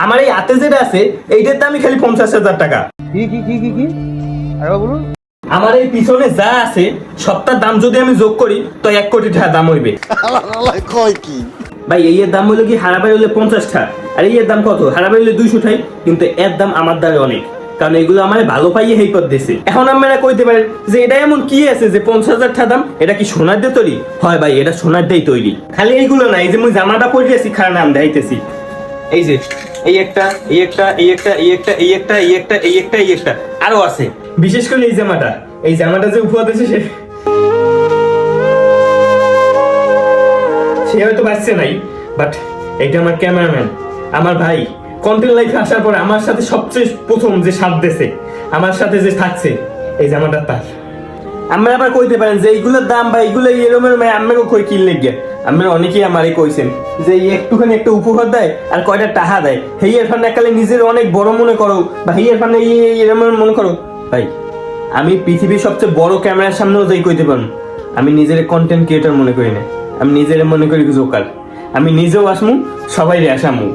আমার এই হাতে যেটা আছে এইটার দামই খালি 50,000 টাকা। কি আরে বলুন। আমার এই পিছনে যা আছে সবটার দাম যদি আমি যোগ করি তো 1 কোটি টাকা দাম হইবে। কয় কি ভাই এই এর দাম হলো কি হারাবাই হলে 50 টাকা, আর এই এর দাম কত? হারাবাই হলে 200 টাই, কিন্তু এর দাম আমার দ্বারা অনেক, কারণ এগুলো আমার ভালো পাইয়ে হেই পথ দিছে। এখন আপনারা কইতে পারেন যে এটা এমন কি আছে যে 50,000 টাকা দাম, এটা কি সোনার দিয়ে তৈরি? হয় ভাই, এটা সোনার দিয়েই তৈরি। খালি এইগুলো না, এই যে মুই জামাটা পরে আছি খারাপ নাম দেখাইতেছি, এই যে এই একটা এই একটা এই একটা এই একটা এই একটা এই একটা এই একটা এই একটা আরো আছে। বিশেষ করে এই জামাটা যে উপহার দিয়েছে সে হয়তো বাঁচছে নাই, বাট এইটা আমার ক্যামেরাম্যান, আমার ভাই কন্টেন্ট লাইফে আসার পর আমার সাথে সবচেয়ে প্রথম যে সাথ দিয়েছে, আমার সাথে যে থাকছে, এই জামাটা তার। আমরা আবার কইতে পারেন যে এইগুলোর দাম বা এইগুলো এরমের আমাকে কই কিনলে গিয়ে, আমরা অনেকেই আমারই কইছেন যে একটুখানি একটা উপহার দেয় আর কয়টা টাকা দেয়, হেইয়ের ফান্ডে একালে নিজের অনেক বড় মনে করো বা হেইয়ের ফান্ডে এরম মনে করো। ভাই আমি পৃথিবীর সবচেয়ে বড় ক্যামেরার সামনেও যাই কইতে পারুন আমি নিজের কন্টেন্ট ক্রিয়েটর মনে করি না, আমি নিজের মনে করি জোকার। আমি নিজেও আসমু, সবাই আসামু।